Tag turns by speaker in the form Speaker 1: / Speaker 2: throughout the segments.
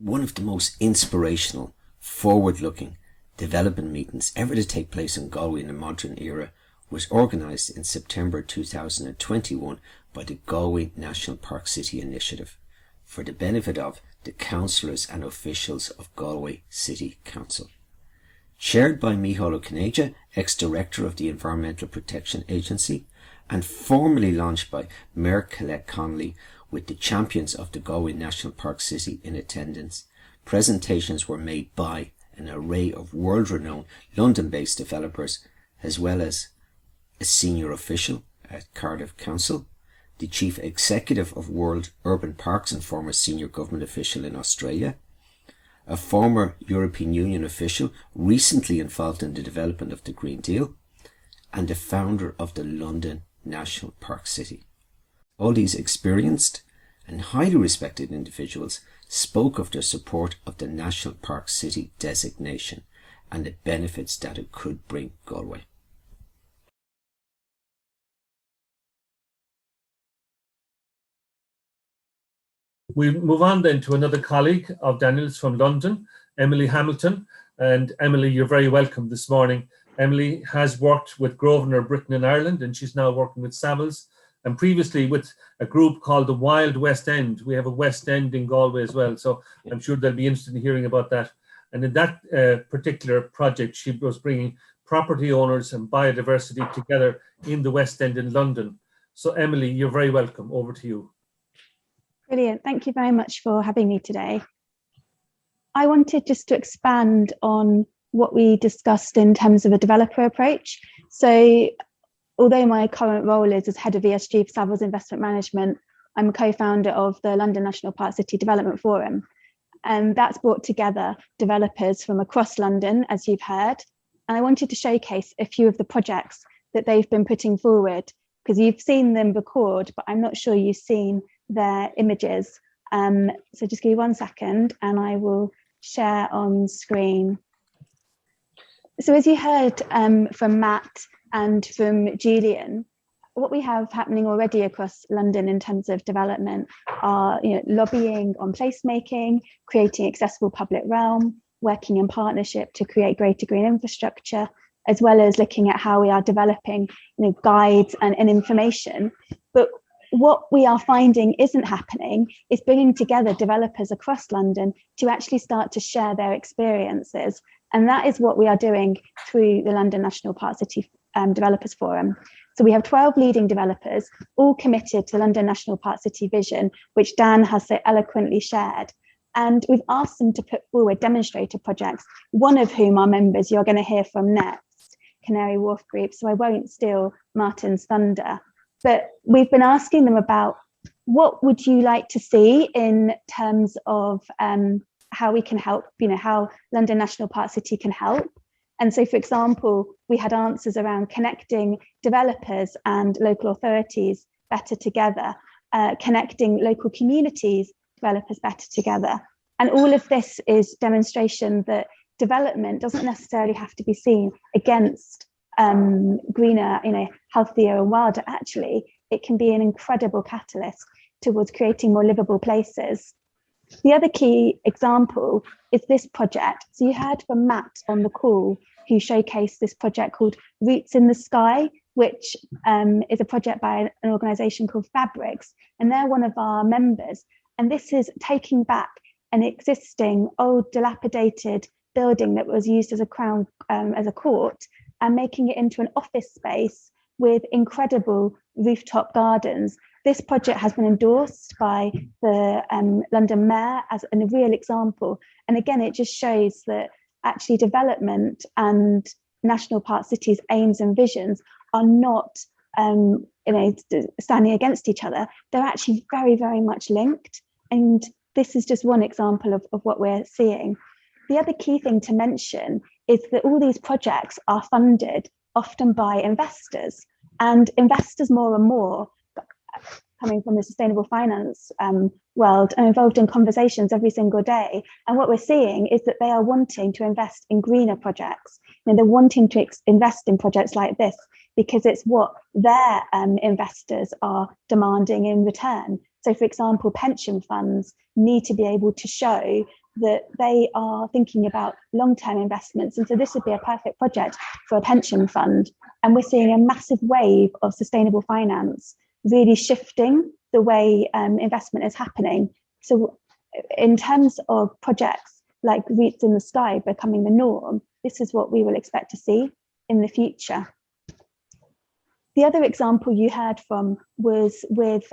Speaker 1: One of the most inspirational, forward-looking development meetings ever to take place in Galway in the modern era was organised in September 2021 by the Galway National Park City initiative for the benefit of the councillors and officials of Galway City Council. Chaired by Micheál Ó Cinnéide, ex-director of the Environmental Protection Agency, and formally launched by Mayor Colette Connolly, with the champions of the Galway National Park City in attendance, presentations were made by an array of world-renowned London-based developers, as well as a senior official at Cardiff Council, the chief executive of World Urban Parks and former senior government official in Australia, a former European Union official recently involved in the development of the Green Deal, and the founder of the London National Park City. All these experienced and highly respected individuals spoke of their support of the National Park City designation and the benefits that it could bring Galway.
Speaker 2: We move on then to another colleague of Daniel's from London, Emily Hamilton. And Emily, you're very welcome this morning. Emily has worked with Grosvenor Britain and Ireland, and she's now working with Savills, and previously with a group called the Wild West End. We have a West End in Galway as well, so I'm sure they'll be interested in hearing about that. And in that particular project, she was bringing property owners and biodiversity together in the West End in London. So Emily, you're very welcome. Over to you.
Speaker 3: Brilliant. Thank you very much for having me today. I wanted just to expand on what we discussed in terms of a developer approach. So although my current role is as head of ESG for Savills Investment Management, I'm a co-founder of the London National Park City Development Forum. And that's brought together developers from across London, as you've heard. And I wanted to showcase a few of the projects that they've been putting forward, because you've seen them record, but I'm not sure you've seen their images. So just give me 1 second and I will share on screen. So as you heard from Matt and from Julian, what we have happening already across London in terms of development are lobbying on placemaking, creating accessible public realm, working in partnership to create greater green infrastructure, as well as looking at how we are developing guides and information. But what we are finding isn't happening is bringing together developers across London to actually start to share their experiences. And that is what we are doing through the London National Park City Developers Forum. So we have 12 leading developers, all committed to the London National Park City vision, which Dan has so eloquently shared. And we've asked them to put forward demonstrator projects, one of whom are members you're going to hear from next, Canary Wharf Group. So I won't steal Martin's thunder. But we've been asking them about what would you like to see in terms of how we can help, how London National Park City can help. And so, for example, we had answers around connecting developers and local authorities better together, connecting local communities, developers better together. And all of this is demonstration that development doesn't necessarily have to be seen against greener, healthier and wilder. Actually, it can be an incredible catalyst towards creating more livable places. The other key example is this project. So you heard from Matt on the call, who showcased this project called Roots in the Sky, which is a project by an organisation called Fabrics, and they're one of our members. And this is taking back an existing old dilapidated building that was used as a crown, as a court, and making it into an office space with incredible rooftop gardens. This project has been endorsed by the London Mayor as a real example. And again, it just shows that actually development and National Park City's aims and visions are not standing against each other. They're actually very, very much linked. And this is just one example of what we're seeing. The other key thing to mention is that all these projects are funded often by investors, and investors more and more, coming from the sustainable finance world, are involved in conversations every single day. And what we're seeing is that they are wanting to invest in greener projects. They're wanting to invest in projects like this because it's what their investors are demanding in return. So, for example, pension funds need to be able to show that they are thinking about long-term investments. And so this would be a perfect project for a pension fund. And we're seeing a massive wave of sustainable finance really shifting the way investment is happening. So in terms of projects like REITs in the sky becoming the norm, this is what we will expect to see in the future. The other example you heard from was with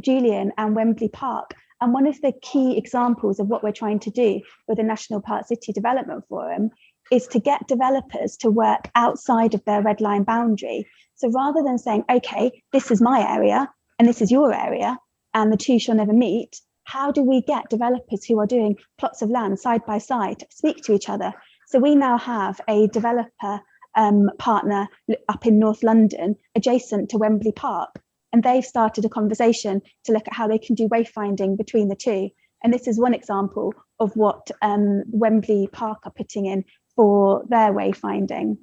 Speaker 3: Julian and Wembley Park. And one of the key examples of what we're trying to do with the National Park City Development Forum is to get developers to work outside of their red line boundary. So rather than saying, okay, this is my area and this is your area and the two shall never meet, how do we get developers who are doing plots of land side by side to speak to each other? So we now have a developer partner up in North London adjacent to Wembley Park. And they've started a conversation to look at how they can do wayfinding between the two. And this is one example of what Wembley Park are putting in for their wayfinding.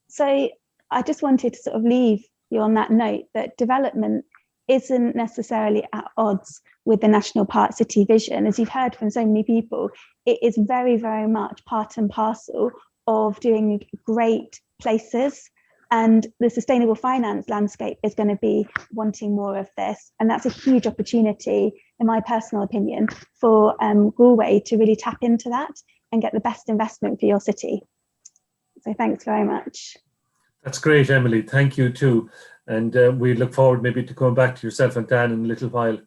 Speaker 3: So I just wanted to sort of leave you on that note that development isn't necessarily at odds with the National Park City vision. As you've heard from so many people, it is very, very much part and parcel of doing great places. And the sustainable finance landscape is going to be wanting more of this. And that's a huge opportunity, in my personal opinion, for Galway to really tap into that and get the best investment for your city. So thanks very much.
Speaker 2: That's great, Emily. Thank you too. And we look forward maybe to coming back to yourself and Dan in a little while